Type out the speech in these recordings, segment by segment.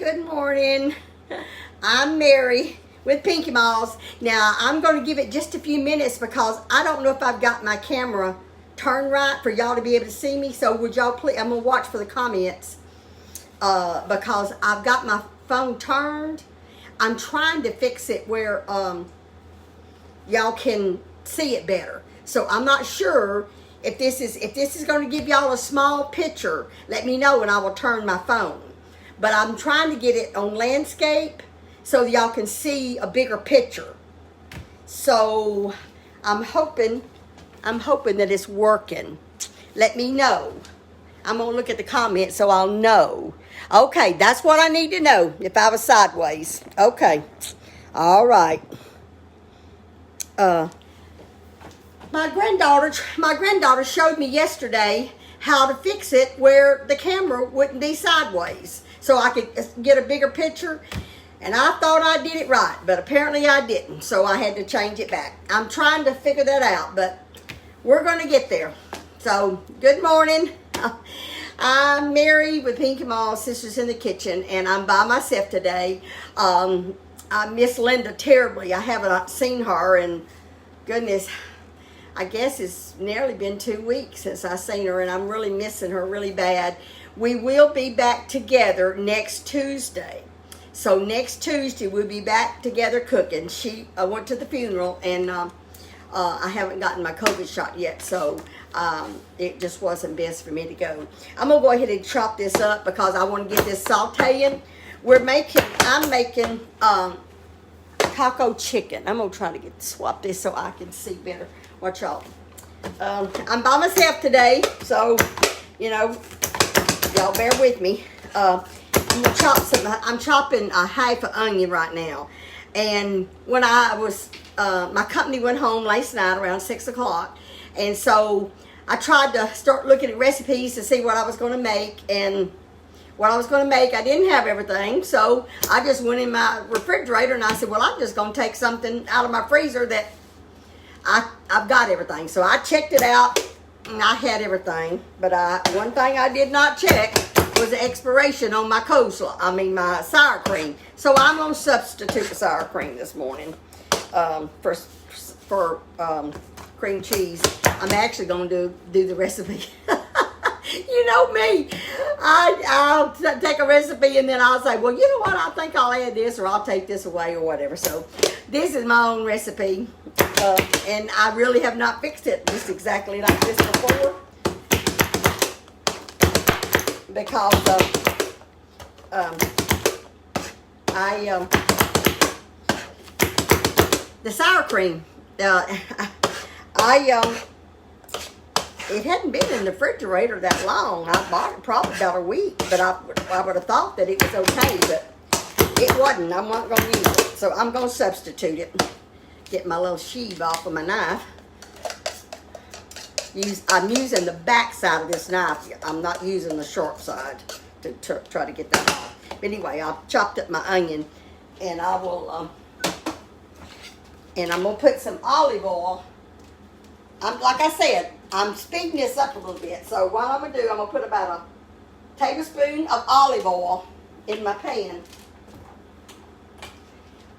Good morning. I'm Mary with Pinky Malls. Now, I'm going to give it just a few minutes because I don't know if I've got my camera turned right for y'all to be able to see me. So would y'all please, I'm going to watch for the comments because I've got my phone turned. I'm trying to fix it where y'all can see it better. So I'm not sure if this is going to give y'all a small picture. Let me know and I will turn my phone. But I'm trying to get it on landscape so y'all can see a bigger picture. So I'm hoping that it's working. Let me know. I'm gonna look at the comments so I'll know. Okay, that's what I need to know if I was sideways. Okay, all right. My granddaughter showed me yesterday how to fix it where the camera wouldn't be sideways, so I could get a bigger picture. And I thought I did it right, but apparently I didn't, so I had to change it back. I'm trying to figure that out, but we're going to get there. So, good morning. I'm Mary with Pinky Mall Sisters in the Kitchen, and I'm by myself today. I miss Linda terribly. I haven't seen her, and goodness, I guess it's nearly been 2 weeks since I seen her, and I'm really missing her really bad. We will be back together next Tuesday. So next Tuesday we'll be back together cooking. I went to the funeral, and I haven't gotten my COVID shot yet, so it just wasn't best for me to go. I'm gonna go ahead and chop this up because I want to get this sauteing. I'm making taco chicken. I'm gonna try to swap this so I can see better. Watch y'all. I'm by myself today, so you know, y'all bear with me. I'm chopping a half an onion right now. And when my company went home last night around 6 o'clock. And so I tried to start looking at recipes to see what I was going to make. And what I was going to make, I didn't have everything. So I just went in my refrigerator and I said, well, I'm just going to take something out of my freezer that I've got everything. So I checked it out and I had everything. But one thing I did not check was the expiration on my my sour cream. So I'm going to substitute the sour cream this morning for cream cheese. I'm actually going to do the recipe. You know me. I'll take a recipe and then I'll say, well, you know what? I think I'll add this or I'll take this away or whatever. So this is my own recipe. And I really have not fixed it just exactly like this before. Because the sour cream, it hadn't been in the refrigerator that long. I bought it probably about a week, but I would have thought that it was okay, but it wasn't. I'm not going to use it, so I'm going to substitute it. Get my little sheave off of my knife. I'm using the back side of this knife. I'm not using the sharp side to try to get that off. But anyway, I've chopped up my onion, and I will, and I'm gonna put some olive oil. Like I said, I'm speeding this up a little bit. So what I'm gonna do, I'm gonna put about a tablespoon of olive oil in my pan.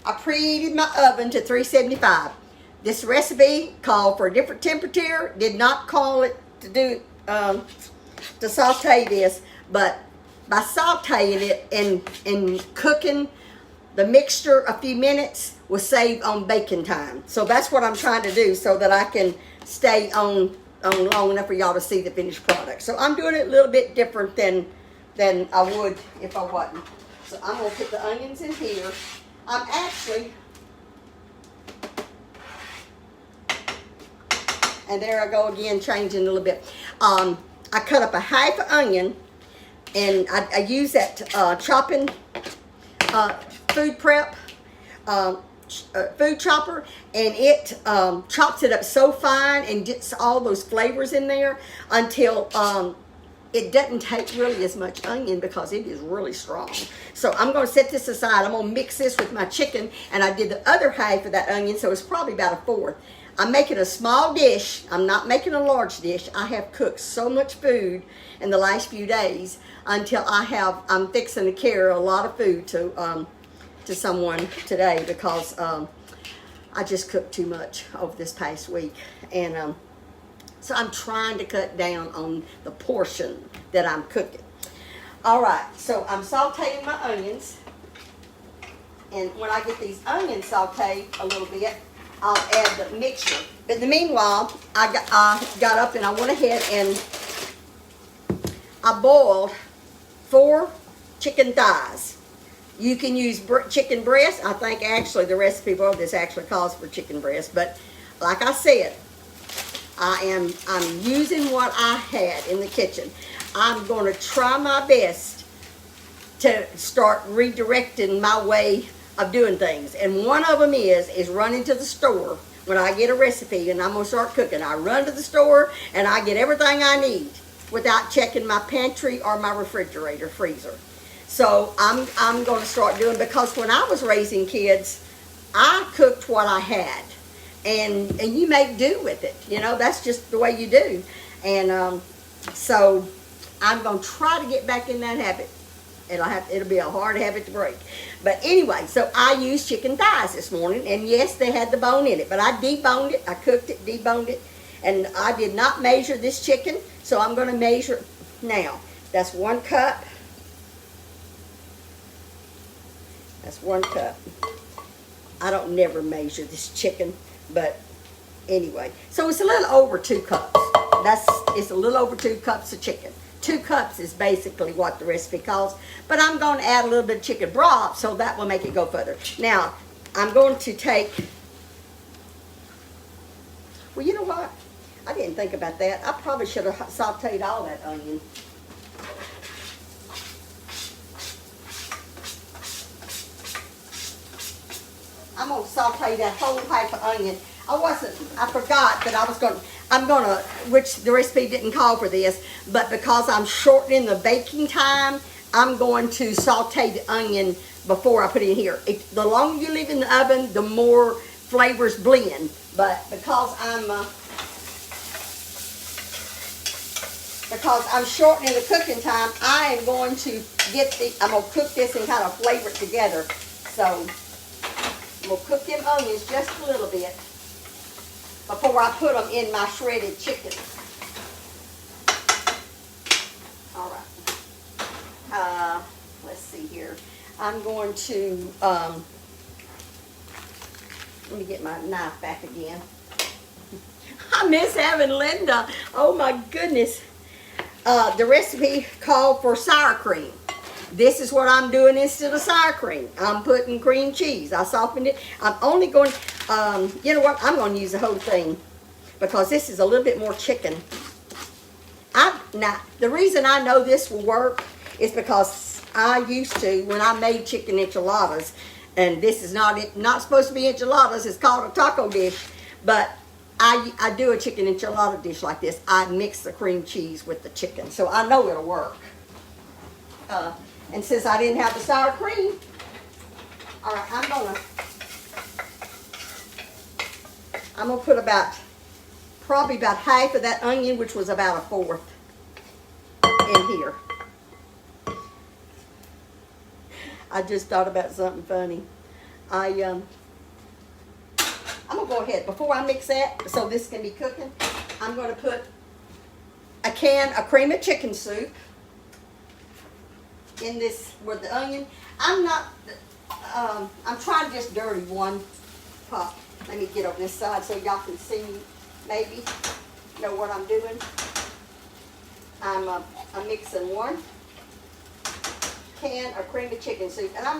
I preheated my oven to 375. This recipe called for a different temperature. Did not call it to do to saute this, but by sauteing it and cooking the mixture a few minutes will save on baking time. So that's what I'm trying to do so that I can stay on long enough for y'all to see the finished product. So I'm doing it a little bit different than I would if I wasn't. So I'm gonna put the onions in here. I'm actually. And there I go again, changing a little bit. I cut up a half an onion, and I use that chopping food prep food chopper, and it chops it up so fine and gets all those flavors in there until it doesn't take really as much onion because it is really strong. So I'm going to set this aside. I'm going to mix this with my chicken, and I did the other half of that onion, so it's probably about a fourth. I'm making a small dish. I'm not making a large dish. I have cooked so much food in the last few days until I'm fixing to carry a lot of food to someone today because I just cooked too much over this past week. And so I'm trying to cut down on the portion that I'm cooking. All right, so I'm sauteing my onions. And when I get these onions sauteed a little bit, I'll add the mixture. But in the meanwhile, I got up and I went ahead and I boiled 4 chicken thighs. You can use chicken breast. I think actually the recipe for this actually calls for chicken breast. But like I said, I'm using what I had in the kitchen. I'm going to try my best to start redirecting my way of doing things. And one of them is running to the store when I get a recipe and I'm going to start cooking. I run to the store and I get everything I need without checking my pantry or my refrigerator, freezer. So I'm going to start doing, because when I was raising kids, I cooked what I had. And you make do with it. You know, that's just the way you do. And so I'm going to try to get back in that habit. It'll be a hard habit to break. But anyway, so I used chicken thighs this morning. And yes, they had the bone in it. But I deboned it. I cooked it, deboned it. And I did not measure this chicken. So I'm going to measure it now. That's 1 cup. That's 1 cup. I don't never measure this chicken. But anyway, so it's a little over 2 cups. It's a little over 2 cups of chicken. 2 cups is basically what the recipe calls. But I'm going to add a little bit of chicken broth, so that will make it go further. Now, I'm going to take, well, you know what? I didn't think about that. I probably should have sauteed all that onion. I'm going to saute that whole half of onion. I forgot that which the recipe didn't call for this, but because I'm shortening the baking time, I'm going to saute the onion before I put it in here. The longer you leave it in the oven, the more flavors blend. But because I'm shortening the cooking time, I am going to I'm going to cook this and kind of flavor it together. So I'm going to cook them onions just a little bit before I put them in my shredded chicken. All right. Let's see here. I'm going to, let me get my knife back again. I miss having Linda. Oh my goodness. The recipe called for sour cream. This is what I'm doing instead of sour cream. I'm putting cream cheese. I softened it. I'm only going, you know what? I'm going to use the whole thing because this is a little bit more chicken. Now, the reason I know this will work is because I used to, when I made chicken enchiladas, and this is not supposed to be enchiladas, it's called a taco dish, but I do a chicken enchilada dish like this. I mix the cream cheese with the chicken, so I know it'll work. And since I didn't have the sour cream, all right, I'm gonna put probably about half of that onion, which was about 1/4, in here. I just thought about something funny. I'm gonna go ahead, before I mix that, so this can be cooking, I'm gonna put a can of cream of chicken soup in this with the onion. I'm trying to just dirty 1 pot. Let me get over this side so y'all can see me, maybe know what I'm doing. I'm mixing 1 can of cream of chicken soup, and I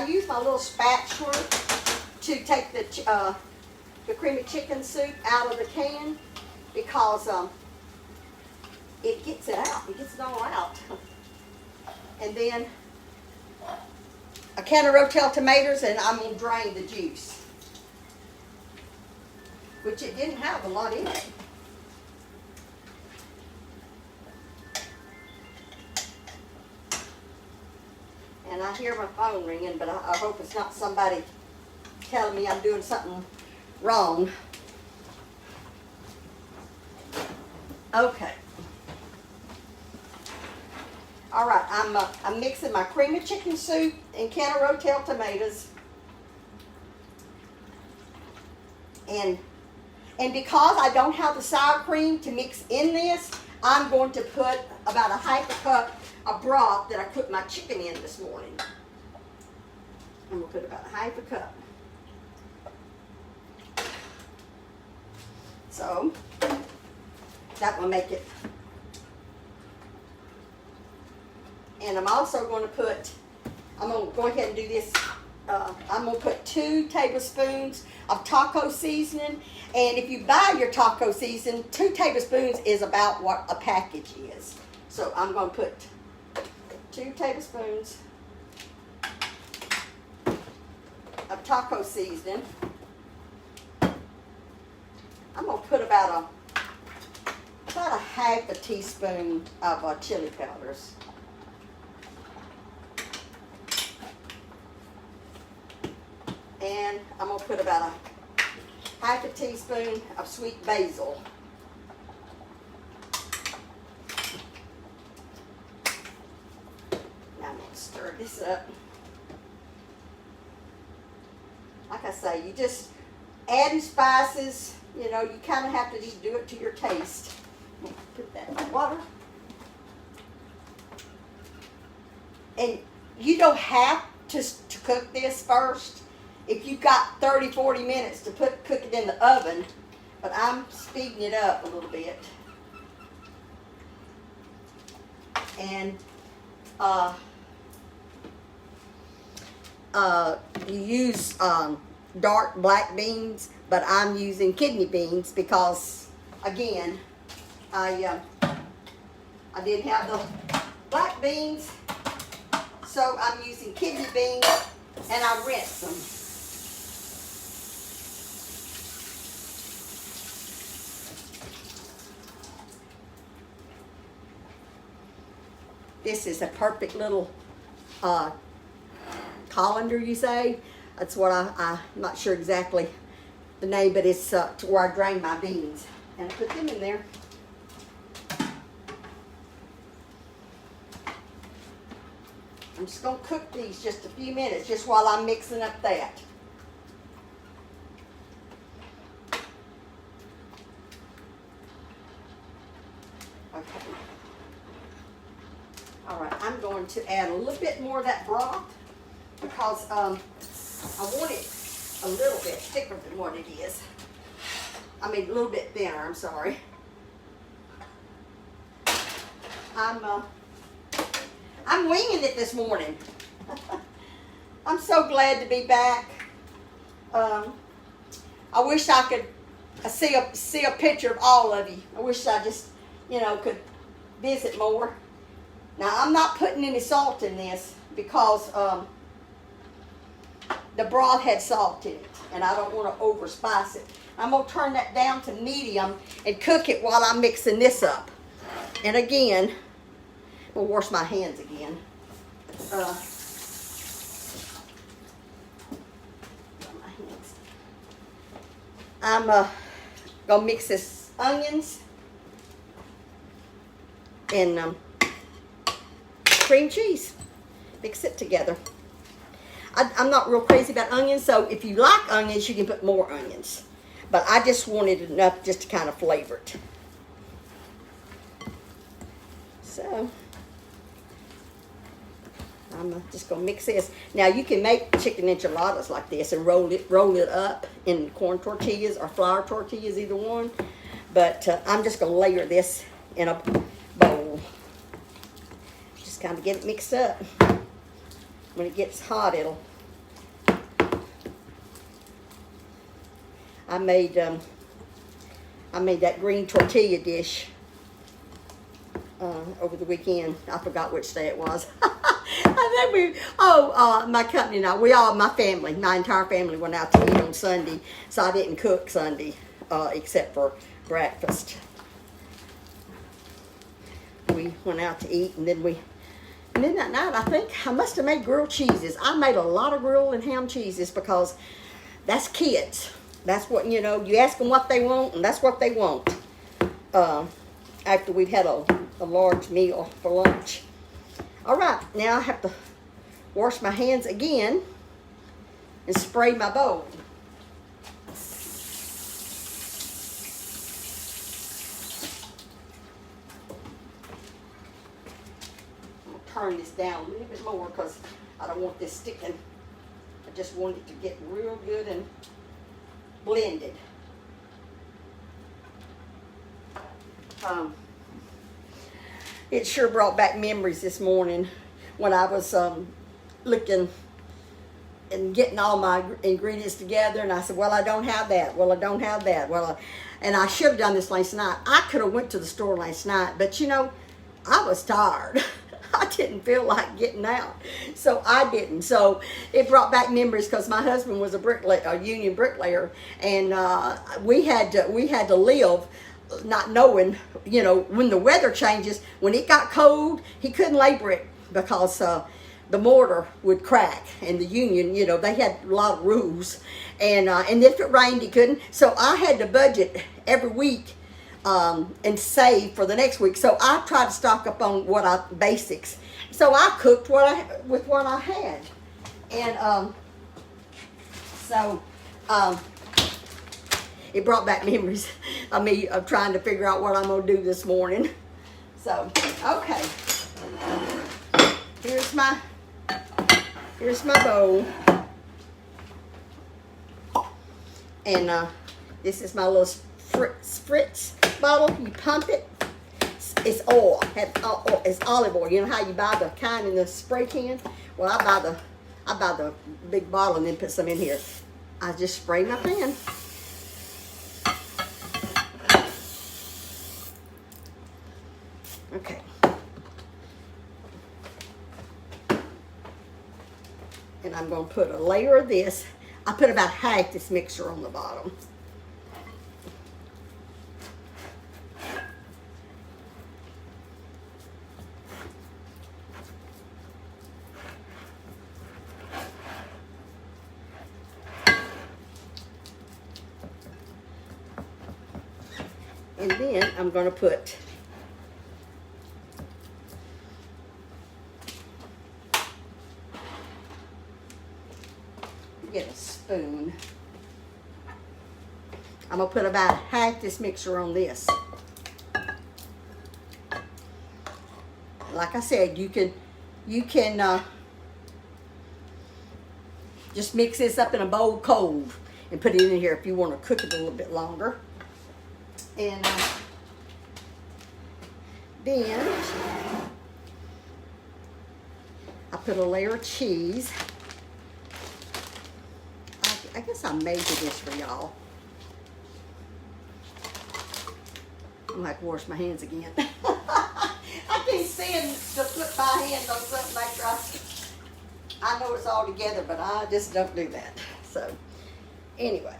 use my little spatula to take the cream of chicken soup out of the can because it gets it out. It gets it all out. And then a can of Rotel tomatoes, and I'm going to drain the juice, which it didn't have a lot in it. And I hear my phone ringing, but I hope it's not somebody telling me I'm doing something wrong. Okay. All right, I'm mixing my cream of chicken soup and can of Rotel tomatoes. And because I don't have the sour cream to mix in this, I'm going to put about a half a cup of broth that I cooked my chicken in this morning. I'm going to put about a half a cup. So, that will make it. And I'm also going to put, I'm going to go ahead and do this. I'm going to put 2 tablespoons of taco seasoning. And if you buy your taco seasoning, 2 tablespoons is about what a package is. So I'm going to put 2 tablespoons of taco seasoning. I'm going to put about a half a teaspoon of chili powders. And I'm going to put about a half a teaspoon of sweet basil. Now I'm going to stir this up. Like I say, you just adding spices, you know, you kind of have to just do it to your taste. Put that in my water. And you don't have to cook this first. If you've got 30, 40 minutes to cook it in the oven, but I'm speeding it up a little bit. And you use dark black beans, but I'm using kidney beans because, again, I didn't have the black beans, so I'm using kidney beans, and I rinse them. This is a perfect little colander, you say. That's what I'm not sure exactly the name, but it's to where I drain my beans. And I put them in there. I'm just going to cook these just a few minutes, just while I'm mixing up that. Okay. All right, I'm going to add a little bit more of that broth because I want it a little bit thicker than what it is. I mean, a little bit thinner, I'm sorry. I'm winging it this morning. I'm so glad to be back. I wish I could see a picture of all of you. I wish I just, you know, could visit more. Now, I'm not putting any salt in this because the broth had salt in it, and I don't want to overspice it. I'm going to turn that down to medium and cook it while I'm mixing this up. And again, I'll wash my hands again. I'm going to mix this onions and cream cheese. Mix it together. I'm not real crazy about onions, so if you like onions, you can put more onions. But I just wanted enough just to kind of flavor it. So, I'm just going to mix this. Now, you can make chicken enchiladas like this and roll it up in corn tortillas or flour tortillas, either one. But I'm just going to layer this in a bowl. Just kind of get it mixed up. When it gets hot, it'll... I made that green tortilla dish over the weekend. I forgot which day it was. I think my company and I, my family, my entire family went out to eat on Sunday, so I didn't cook Sunday except for breakfast. We went out to eat, and then that night I think I must have made grilled cheeses. I made a lot of grilled and ham cheeses because that's kids. That's what, you know, you ask them what they want, and that's what they want. after we've had a large meal for lunch. All right, now I have to wash my hands again and spray my bowl. I'm going to turn this down a little bit more because I don't want this sticking. I just want it to get real good and blended. It sure brought back memories this morning when I was looking and getting all my ingredients together, and I said, well, I don't have that. Well, I don't have that. And I should have done this last night. I could have went to the store last night, but you know, I was tired. I didn't feel like getting out, so I didn't. So it brought back memories because my husband was a union bricklayer, and we had to live not knowing, you know, when the weather changes. When it got cold, he couldn't lay brick because the mortar would crack, and the union, you know, they had a lot of rules, and if it rained, he couldn't. So I had to budget every week and save for the next week. So I tried to stock up on basics. So I cooked with what I had, and it brought back memories of me of trying to figure out what I'm gonna do this morning. So okay, here's my bowl, and this is my little spritz bottle. You pump it. It's oil. It's olive oil. You know how you buy the kind in the spray can? Well, I buy the big bottle and then put some in here. I just spray my pan. Okay. And I'm going to put a layer of this. I put about half this mixture on the bottom. And then I'm going to put get a spoon. I'm going to put about half this mixture on this. Like I said, you can just mix this up in a bowl cold and put it in here if you want to cook it a little bit longer. And then I put a layer of cheese. I guess I measured this for y'all. I'm gonna have to wash my hands again. I keep saying to put my hand on something like that. I know it's all together, but I just don't do that. So anyway.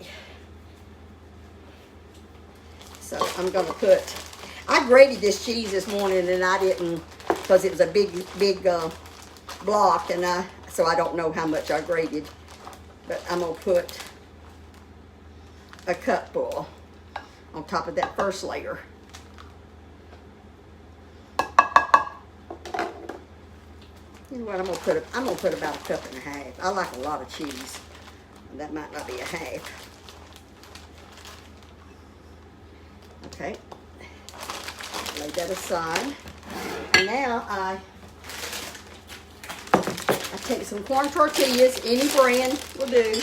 So I'm going to I grated this cheese this morning, and I didn't, because it was a big block, and so I don't know how much I grated. But I'm going to put a cupful on top of that first layer. You know what, I'm going to put about a cup and a half. I like a lot of cheese. That might not be a half. Okay, lay that aside. And now I take some corn tortillas, any brand will do.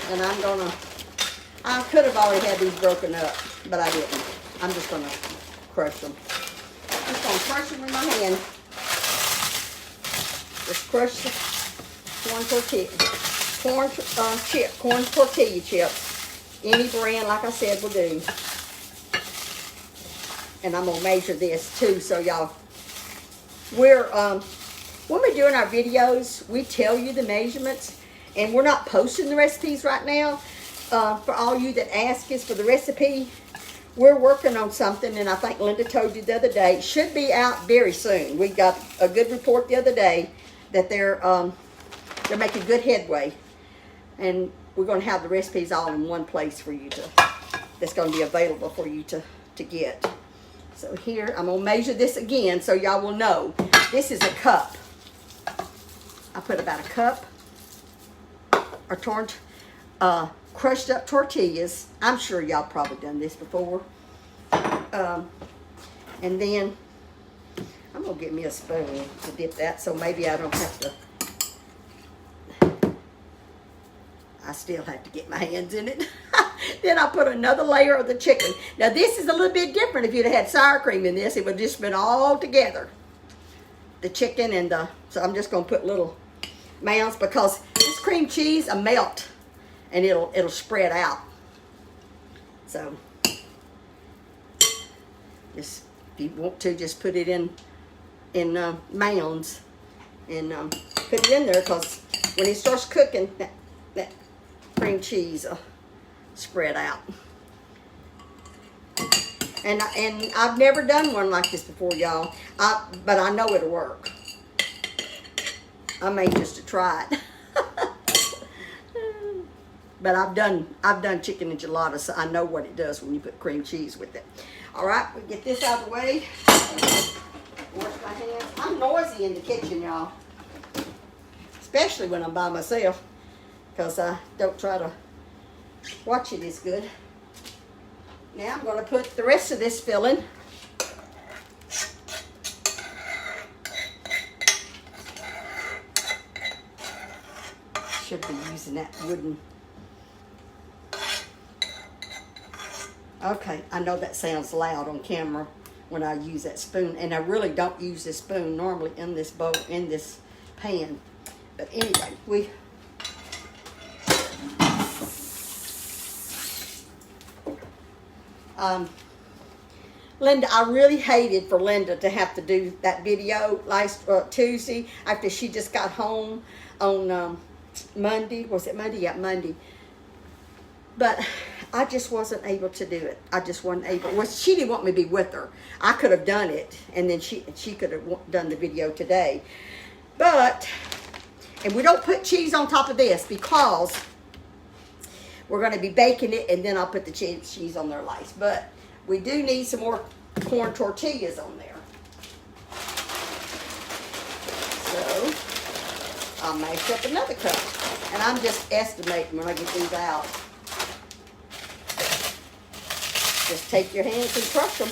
And I could have already had these broken up, but I didn't. I'm just gonna crush them. Just gonna crush them in my hand. Just crush the corn tortilla. Corn tortilla chips. Any brand, like I said, will do. And I'm gonna measure this too, so y'all. When we're doing our videos, we tell you the measurements, and we're not posting the recipes right now. For all you that ask us for the recipe, we're working on something, and I think Linda told you the other day. It should be out very soon. We got a good report the other day that they're making good headway. And we're going to have the recipes all in one place for you to that's going to be available for you to get. So here, I'm going to measure this again so y'all will know. This is a cup. I put about a cup of crushed up tortillas. I'm sure y'all probably done this before. And then I'm going to get me a spoon to dip that, so maybe I don't have to. I still have to get my hands in it. Then I put another layer of the chicken. Now this is a little bit different. If you'd have had sour cream in this, it would just been all together. The chicken and so I'm just going to put little mounds because this cream cheese will melt and it'll spread out. So just if you want to, just put it in mounds and put it in there, because when it starts cooking, that cream cheese will spread out. And I've never done one like this before, y'all. But I know it'll work. I may just to try it. But I've done chicken enchiladas, so I know what it does when you put cream cheese with it. All right, we get this out of the way. Wash my hands. I'm noisy in the kitchen, y'all. Especially when I'm by myself, because I don't try to watch it as good. Now I'm going to put the rest of this filling. Should be using that wooden. Okay, I know that sounds loud on camera when I use that spoon, and I really don't use this spoon normally in this bowl, in this pan. But anyway, Linda, I really hated for Linda to have to do that video last Tuesday after she just got home on Monday. Was it Monday? Yeah, Monday. But I just wasn't able to do it. I just wasn't able. Well, she didn't want me to be with her. I could have done it, and then she could have done the video today. But, and we don't put cheese on top of this because we're going to be baking it, and then I'll put the cheese on there last. But we do need some more corn tortillas on there. So I'll mash up another cup. And I'm just estimating when I get these out. Just take your hands and crush them.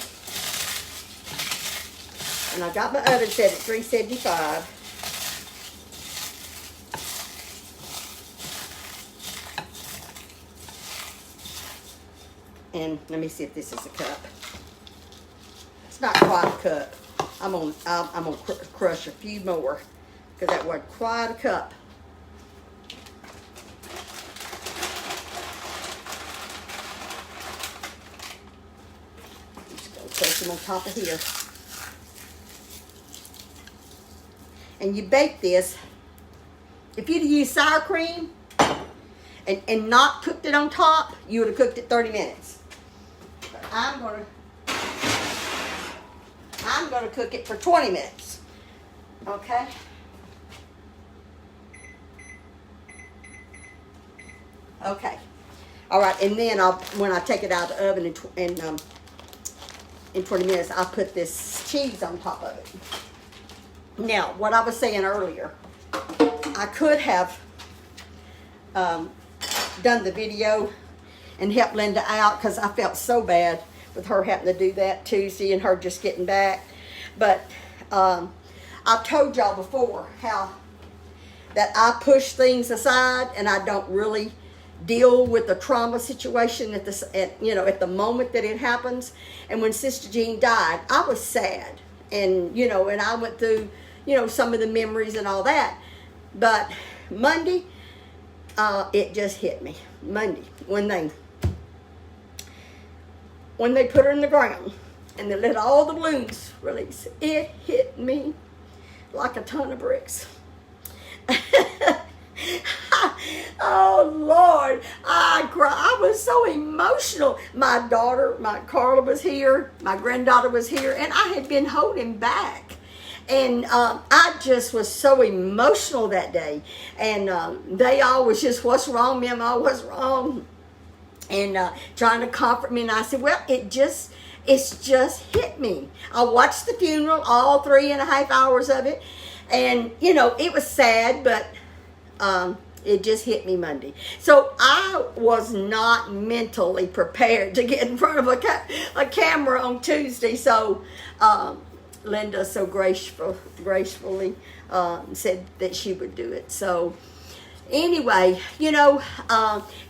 And I got my oven set at 375. And let me see if this is a cup. It's not quite a cup. I'm gonna crush a few more because that wasn't quite a cup. Just gonna place them on top of here. And you bake this. If you'd used sour cream and not cooked it on top, you would have cooked it 30 minutes. But I'm gonna cook it for 20 minutes. Okay? Okay. All right, and then when I take it out of the oven in 20 minutes, I'll put this cheese on top of it. Now, what I was saying earlier, I could have done the video and helped Linda out because I felt so bad with her having to do that Tuesday and her just getting back. But I've told y'all before how that I push things aside and I don't really deal with the trauma situation at the moment that it happens. And when Sister Jean died, I was sad, and and I went through some of the memories and all that. But Monday, it just hit me. Monday, when they put her in the ground and they let all the balloons release, it hit me like a ton of bricks. Oh Lord, I cried. I was so emotional. My daughter, Carla was here, my granddaughter was here, and I had been holding back. And I just was so emotional that day. And they all was just, what's wrong, Mama? What's wrong? and trying to comfort me. And I said, well, it's just hit me. I watched the funeral, all 3.5 hours of it, and it was sad, but it just hit me Monday. So I was not mentally prepared to get in front of a camera on Tuesday. So Linda so gracefully said that she would do it. So anyway,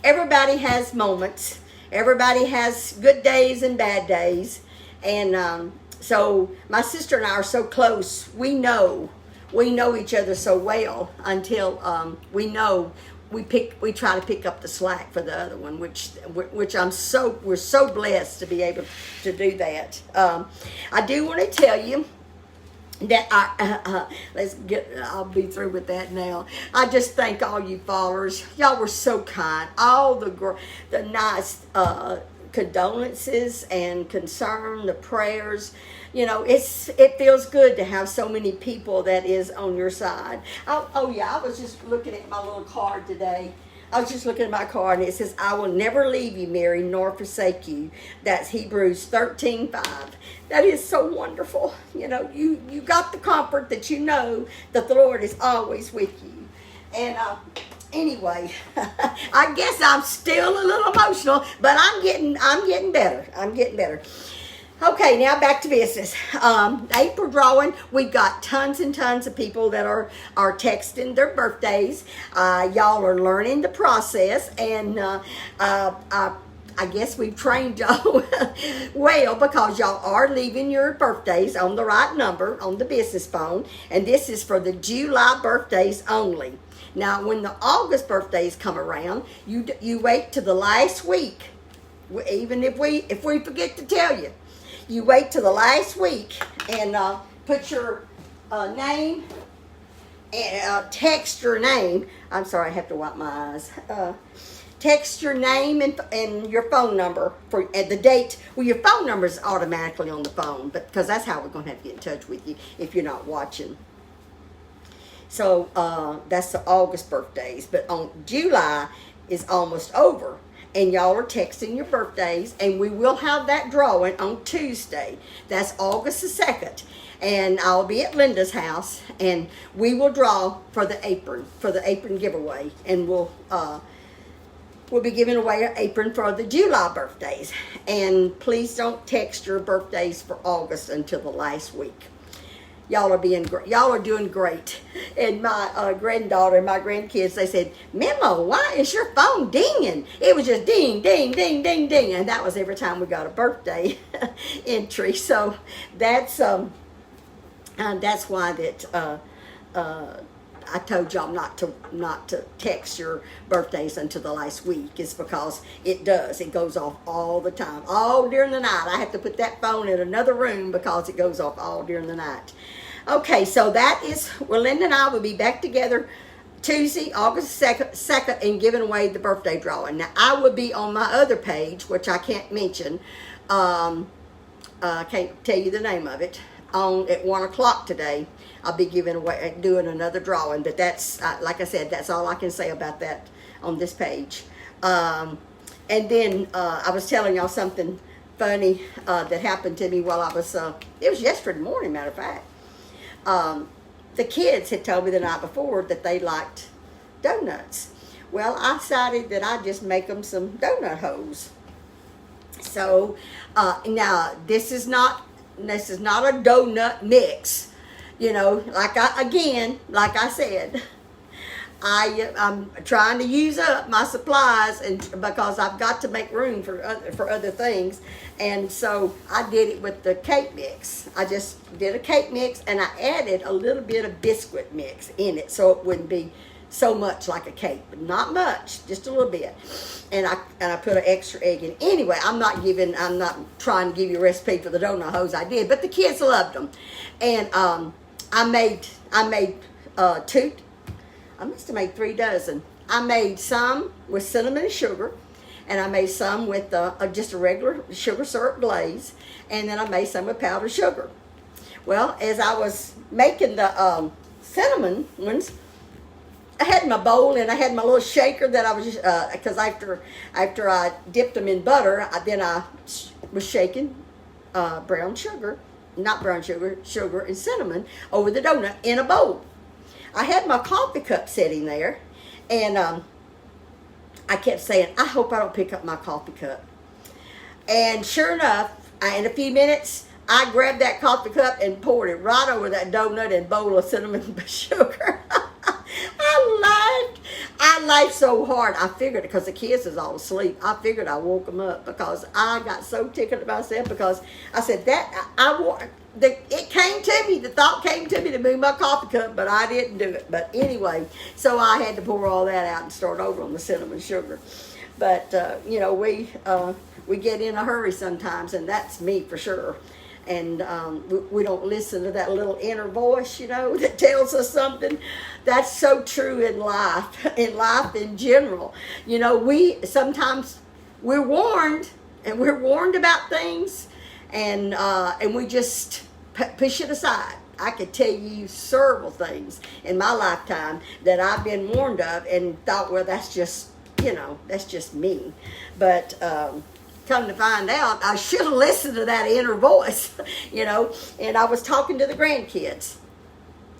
everybody has moments. Everybody has good days and bad days. And so my sister and I are so close. We know each other so well until we try to pick up the slack for the other one, which we're so blessed to be able to do that. I do want to tell you that I'll be through with that now. I just thank all you followers. Y'all were so kind. All the nice condolences and concern, the prayers. It feels good to have so many people that is on your side. Oh yeah, I was just looking at my little card today. I was just looking at my card, and it says, I will never leave you, Mary, nor forsake you. That's Hebrews 13:5. That is so wonderful. You got the comfort that that the Lord is always with you. And anyway, I guess I'm still a little emotional, but I'm getting better. I'm getting better. Okay, now back to business. April drawing, we've got tons and tons of people that are texting their birthdays. Y'all are learning the process, and I guess we've trained y'all well, because y'all are leaving your birthdays on the right number on the business phone, and this is for the July birthdays only. Now, when the August birthdays come around, you wait to the last week, even if we forget to tell you. You wait till the last week and put your name and text your name. I'm sorry, I have to wipe my eyes. Text your name and your phone number for the date. Well, your phone number is automatically on the phone, but because that's how we're going to have to get in touch with you if you're not watching. So that's the August birthdays, but on July is almost over. And y'all are texting your birthdays, and we will have that drawing on Tuesday. That's August the 2nd. And I'll be at Linda's house, and we will draw for the apron giveaway. And we'll be giving away an apron for the July birthdays. And please don't text your birthdays for August until the last week. Y'all are doing great. And my granddaughter and my grandkids, they said, Memo, why is your phone dinging? It was just ding, ding, ding, ding, ding. And that was every time we got a birthday entry. So that's why that I told y'all not to text your birthdays until the last week, is because it goes off all the time, all during the night. I have to put that phone in another room because it goes off all during the night. Okay, so that is, Linda and I will be back together Tuesday, August 2nd, and giving away the birthday drawing. Now, I will be on my other page, which I can't mention. I can't tell you the name of it. At 1 o'clock today, I'll be doing another drawing. But that's, like I said, that's all I can say about that on this page. And then I was telling y'all something funny that happened to me while I was, it was yesterday morning, matter of fact. The kids had told me the night before that they liked donuts. Well, I decided that I'd just make them some donut holes. So now this is not a donut mix. Like I said, I'm trying to use up my supplies, and because I've got to make room for other things, and so I did it with the cake mix. I just did a cake mix, and I added a little bit of biscuit mix in it, so it wouldn't be so much like a cake, but not much, just a little bit. And I put an extra egg in. Anyway, I'm not trying to give you a recipe for the donut holes I did, but the kids loved them, and I made two. I must have made 3 dozen. I made some with cinnamon and sugar, and I made some with just a regular sugar syrup glaze, and then I made some with powdered sugar. Well, as I was making the cinnamon ones, I had my bowl and I had my little shaker that I was just, because after I dipped them in butter, I was shaking brown sugar, not brown sugar, sugar and cinnamon over the donut in a bowl. I had my coffee cup sitting there, and I kept saying, I hope I don't pick up my coffee cup. And sure enough, in a few minutes, I grabbed that coffee cup and poured it right over that donut and bowl of cinnamon sugar. I laughed so hard. I figured, because the kids was all asleep, I figured I woke them up, because I got so tickled at myself, because I said it came to me, the thought came to me to move my coffee cup, but I didn't do it. But anyway, so I had to pour all that out and start over on the cinnamon sugar. But, we get in a hurry sometimes, and that's me for sure. And we don't listen to that little inner voice, that tells us something. That's so true in life in general. Sometimes we're warned, and we're warned about things, and we just push it aside. I could tell you several things in my lifetime that I've been warned of and thought, well, that's just me. But come to find out, I should have listened to that inner voice, and I was talking to the grandkids,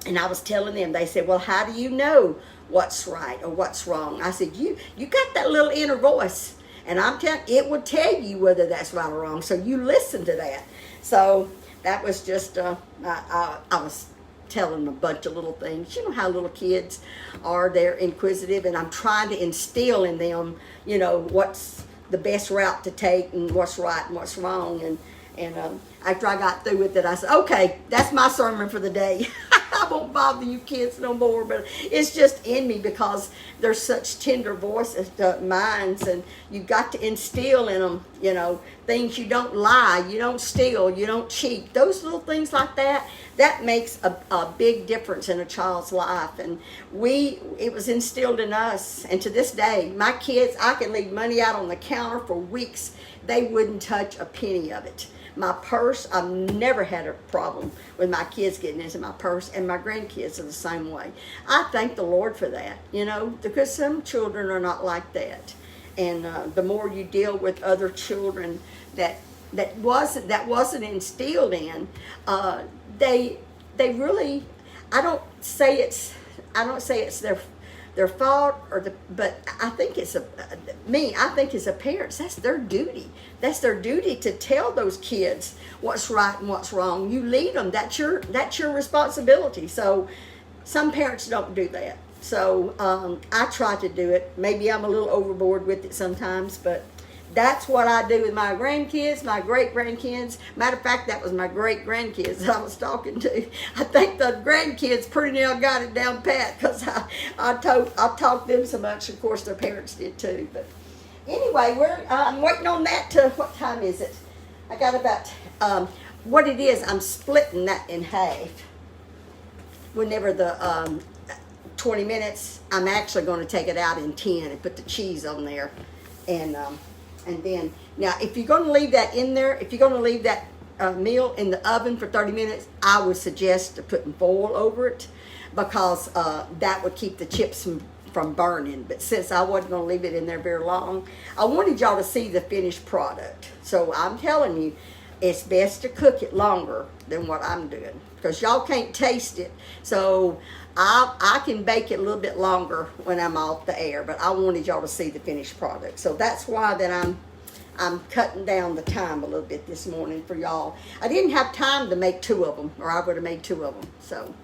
and I was telling them, they said, well, how do you know what's right or what's wrong? I said, you got that little inner voice, and I'm telling, it will tell you whether that's right or wrong, so you listen to that. So that was just, I was telling them a bunch of little things. You know how little kids are, they're inquisitive, and I'm trying to instill in them, what's the best route to take and what's right and what's wrong. And after I got through with it, I said, okay, that's my sermon for the day. I won't bother you kids no more. But it's just in me, because they're such tender voices, minds, and you've got to instill in them, things. You don't lie, you don't steal, you don't cheat. Those little things like that makes a big difference in a child's life. And it was instilled in us. And to this day, my kids, I can leave money out on the counter for weeks. They wouldn't touch a penny of it. My purse, I've never had a problem with my kids getting into my purse, and my grandkids are the same way. I thank the Lord for that, because some children are not like that. And the more you deal with other children that wasn't instilled in, they really, I don't say it's their fault, but I think it's I think as a parents, that's their duty. That's their duty to tell those kids what's right and what's wrong. You lead them. That's your responsibility. So some parents don't do that. So I try to do it. Maybe I'm a little overboard with it sometimes, but that's what I do with my grandkids, my great-grandkids. Matter of fact, that was my great-grandkids that I was talking to. I think the grandkids pretty near got it down pat, because I taught them so much. Of course, their parents did too. But anyway, I'm waiting on that to, what time is it? I got about, what it is, I'm splitting that in half. Whenever the 20 minutes, I'm actually going to take it out in 10 and put the cheese on there. And then, now, if you're going to leave that in there, if you're going to leave that meal in the oven for 30 minutes, I would suggest putting foil over it, because that would keep the chips from burning. But since I wasn't going to leave it in there very long, I wanted y'all to see the finished product. So I'm telling you, it's best to cook it longer than what I'm doing, because y'all can't taste it. So I can bake it a little bit longer when I'm off the air, but I wanted y'all to see the finished product. So that's why that I'm cutting down the time a little bit this morning for y'all. I didn't have time to make 2 of them, or I would have made 2 of them. So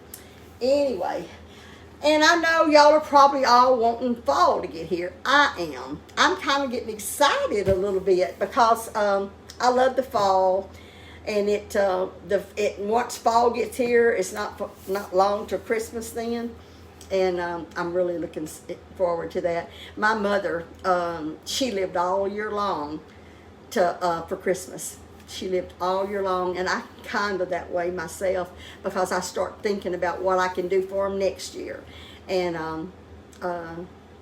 anyway, and I know y'all are probably all wanting fall to get here. I am. I'm kind of getting excited a little bit, because I love the fall. And once fall gets here, it's not long till Christmas then, and I'm really looking forward to that. My mother, she lived all year long for Christmas. She lived all year long, and I kind of that way myself, because I start thinking about what I can do for them next year. And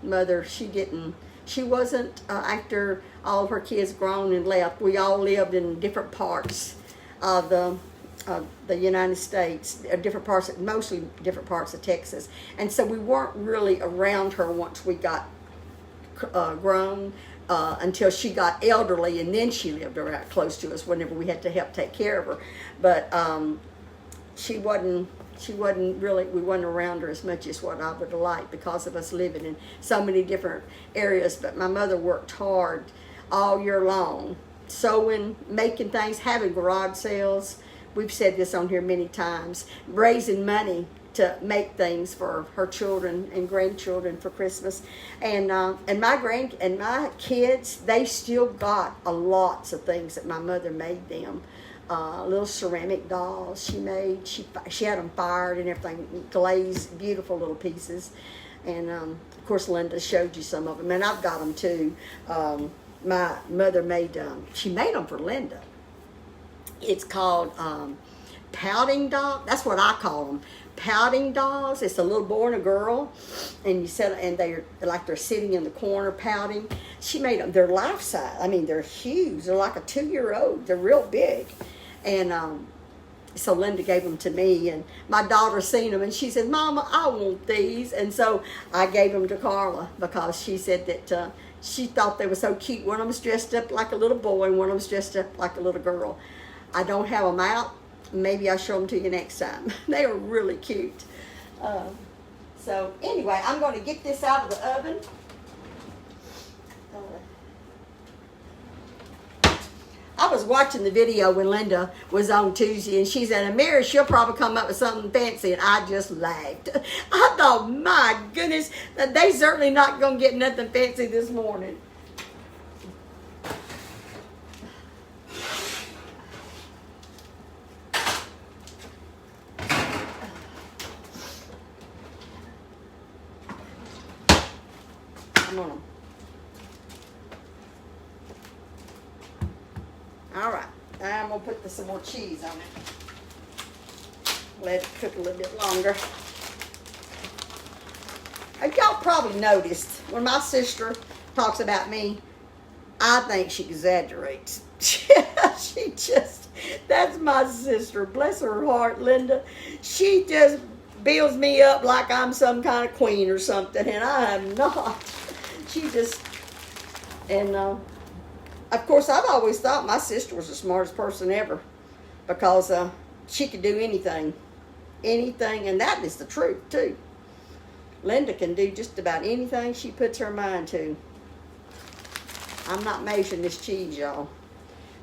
Mother, she wasn't, after all of her kids grown and left, we all lived in different parts of the United States, different parts, mostly different parts of Texas. And so we weren't really around her once we got grown, until she got elderly, and then she lived around close to us whenever we had to help take care of her. But she wasn't really, we wasn't around her as much as what I would have liked because of us living in so many different areas. But my mother worked hard all year long, sewing, making things, having garage sales. We've said this on here many times, raising money to make things for her children and grandchildren for Christmas. And my kids, they still got lots of things that my mother made them. Little ceramic dolls she made. She had them fired and everything, glazed, beautiful little pieces. And of course Linda showed you some of them, and I've got them too. My mother made she made them for Linda. It's called pouting doll. That's what I call them, pouting dolls. It's a little boy and a girl, and you sit, and they're like they're sitting in the corner pouting. She made them. They're life size. I mean, they're huge. They're like a 2-year-old. They're real big, and so Linda gave them to me, and my daughter seen them, and she said, "Mama, I want these." And so I gave them to Carla because she said that she thought they were so cute. One of them was dressed up like a little boy, and one of them was dressed up like a little girl. I don't have them out. Maybe I'll show them to you next time. They are really cute. So anyway, I'm going to get this out of the oven. I was watching the video when Linda was on Tuesday, and she said, "Mary, she'll probably come up with something fancy," and I just laughed. I thought, my goodness, they certainly not going to get nothing fancy this morning. All right, now I'm gonna put some more cheese on it. Let it cook a little bit longer. Y'all probably noticed when my sister talks about me, I think she exaggerates. She just, that's my sister. Bless her heart, Linda. She just builds me up like I'm some kind of queen or something, and I am not. She just, and of course, I've always thought my sister was the smartest person ever because she could do anything, and that is the truth too. Linda can do just about anything she puts her mind to. I'm not measuring this cheese, y'all,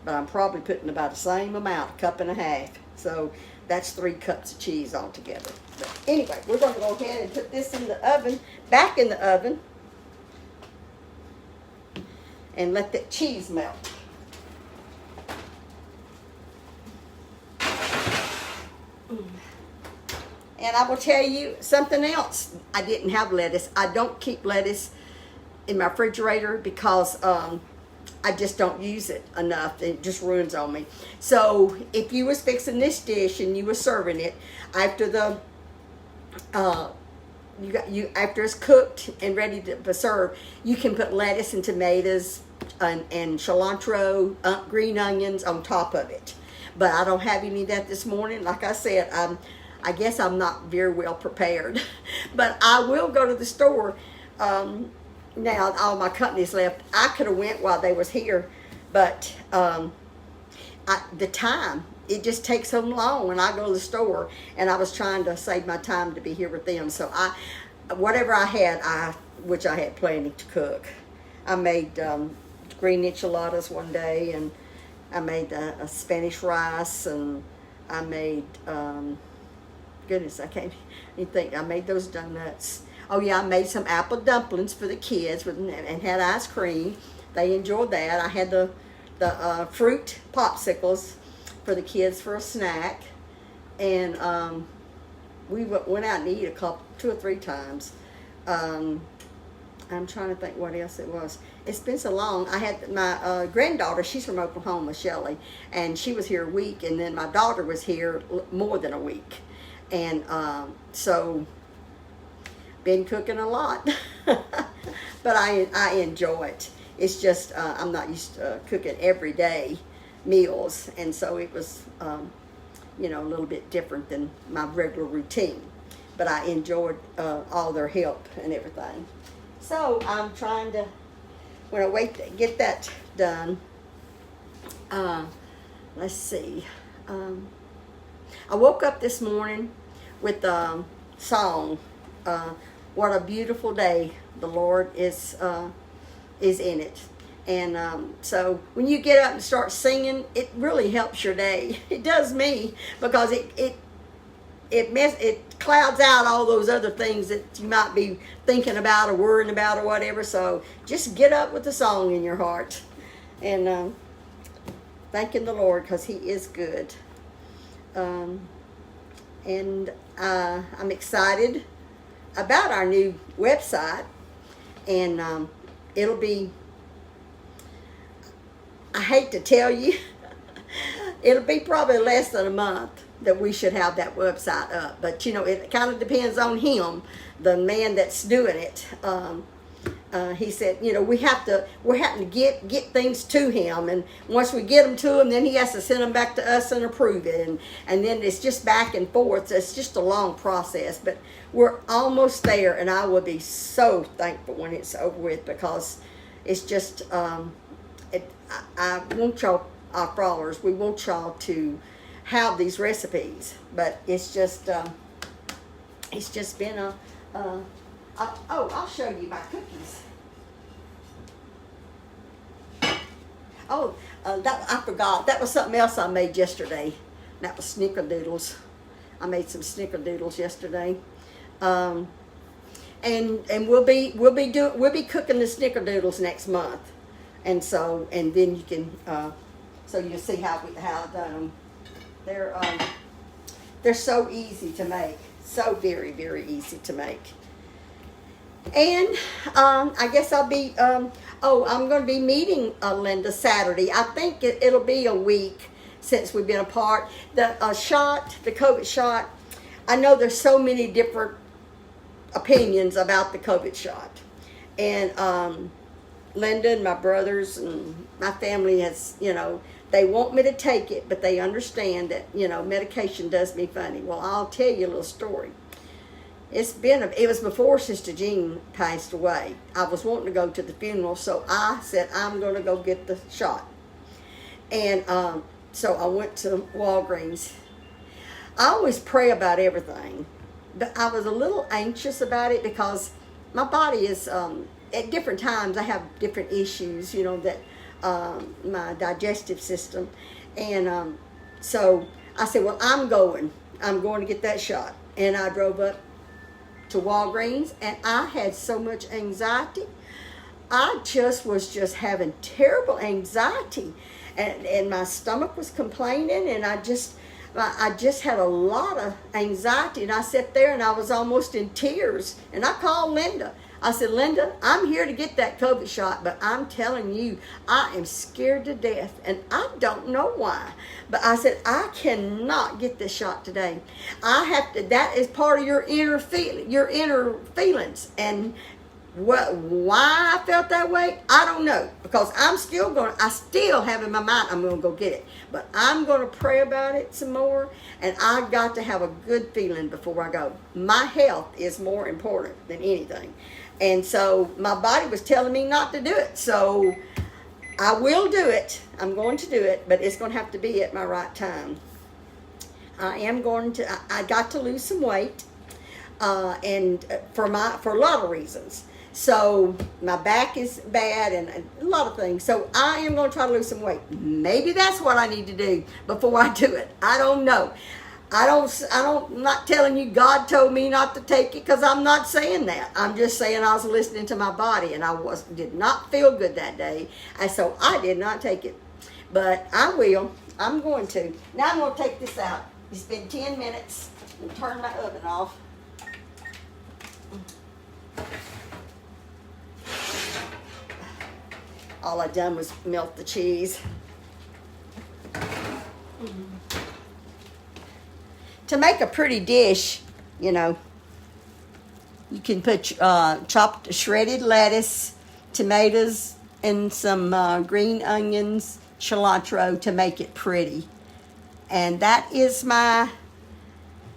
but I'm probably putting about the same amount, 1.5 cups. So that's 3 cups of cheese altogether. But anyway, we're going to go ahead and put this in the oven, back in the oven, and let that cheese melt. And I will tell you something else. I didn't have lettuce. I don't keep lettuce in my refrigerator because I just don't use it enough. It just ruins on me. So if you was fixing this dish and you was serving it after the after it's cooked and ready to serve, you can put lettuce and tomatoes and cilantro, green onions on top of it. But I don't have any of that this morning. Like I said, I guess I'm not very well prepared. But I will go to the store. Now all my company's left. I could have went while they was here, but the time, it just takes so long when I go to the store, and I was trying to save my time to be here with them. So whatever I had, which I had plenty to cook. I made green enchiladas one day, and I made a Spanish rice, and I made goodness, I can't even think. I made those donuts. Oh yeah, I made some apple dumplings for the kids and had ice cream. They enjoyed that. I had the fruit popsicles for the kids for a snack, and we went out and eat 2 or 3 times. I'm trying to think what else it was. It's been so long. I had my granddaughter. She's from Oklahoma, Shelley, and she was here a week, and then my daughter was here more than a week, and so been cooking a lot. But I enjoy it. It's just I'm not used to cooking every day meals, and so it was you know, a little bit different than my regular routine. But I enjoyed all their help and everything. So I'm trying to, when I wait to get that done, let's see. I woke up this morning with a song, "What a Beautiful Day the Lord is in it." And so when you get up and start singing, it really helps your day. It does me, because it clouds out all those other things that you might be thinking about or worrying about or whatever. So just get up with a song in your heart and thanking the Lord, because He is good. And I'm excited about our new website, and it'll be, I hate to tell you, it'll be probably less than a month that we should have that website up. But, you know, it kind of depends on him, the man that's doing it. He said, you know, we're having to get things to him, and once we get them to him, then he has to send them back to us and approve it, and then it's just back and forth. So it's just a long process, but we're almost there, and I will be so thankful when it's over with, because it's just, I want y'all, our followers, we want y'all to have these recipes, but it's just been I'll show you my cookies. Oh, that I forgot. That was something else I made yesterday. That was snickerdoodles. I made some snickerdoodles yesterday, and we'll be cooking the snickerdoodles next month, and then you can so you'll see how I done them. They're so easy to make, so very, very easy to make. And I guess I'll be, I'm going to be meeting Linda Saturday. I think it'll be a week since we've been apart. The COVID shot, I know there's so many different opinions about the COVID shot. And Linda and my brothers and my family has, you know, they want me to take it, but they understand that, you know, medication does me funny. Well, I'll tell you a little story. It was before Sister Jean passed away. I was wanting to go to the funeral, so I said, I'm going to go get the shot. And so I went to Walgreens. I always pray about everything, but I was a little anxious about it, because my body is, at different times I have different issues, you know, that my digestive system. And so I said, well, I'm going to get that shot. And I drove up to Walgreens, and I had so much anxiety. I was just having terrible anxiety, and my stomach was complaining, and I just had a lot of anxiety, and I sat there and I was almost in tears, and I called Linda. I said, Linda, I'm here to get that COVID shot, but I'm telling you, I am scared to death, and I don't know why. But I said, I cannot get this shot today. I have to. That is part of your inner feelings, and why I felt that way, I don't know, because I still have in my mind, I'm going to go get it. But I'm going to pray about it some more, and I got to have a good feeling before I go. My health is more important than anything. And so my body was telling me not to do it. So I will do it. I'm going to do it, but it's going to have to be at my right time. I got to lose some weight, and for a lot of reasons. So my back is bad and a lot of things. So I am going to try to lose some weight. Maybe that's what I need to do before I do it. I don't know. I'm not telling you God told me not to take it, because I'm not saying that. I'm just saying I was listening to my body, and I did not feel good that day. And so I did not take it. But I will. I'm going to. Now I'm going to take this out. It's been 10 minutes. And turn my oven off. All I done was melt the cheese. To make a pretty dish, you know, you can put chopped shredded lettuce, tomatoes, and some green onions, cilantro to make it pretty. And that is my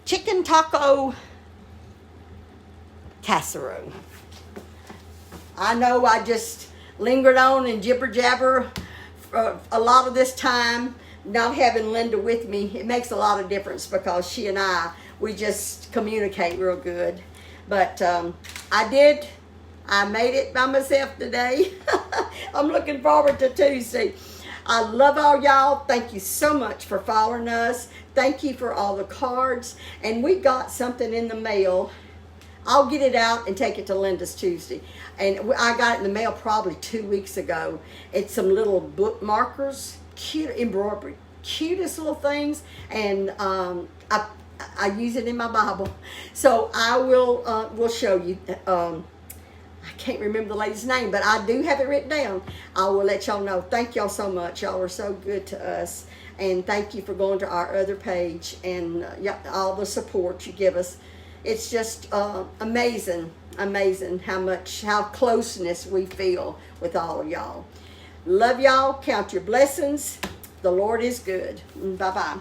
chicken taco casserole. I know I just lingered on and jibber jabber for a lot of this time, not having Linda with me. It makes a lot of difference because she and we just communicate real good. But I made it by myself today. I'm looking forward to Tuesday. I love all y'all. Thank you so much for following us. Thank you for all the cards. And we got something in the mail. I'll get it out and take it to Linda's Tuesday. And I got it in the mail probably 2 weeks ago. It's some little bookmarkers, cute embroidery, cutest little things. And I use it in my Bible. So I will show you. I can't remember the lady's name, but I do have it written down. I will let y'all know. Thank y'all so much. Y'all are so good to us. And thank you for going to our other page and all the support you give us. It's just amazing how closeness we feel with all of y'all. Love y'all. Count your blessings. The Lord is good. Bye-bye.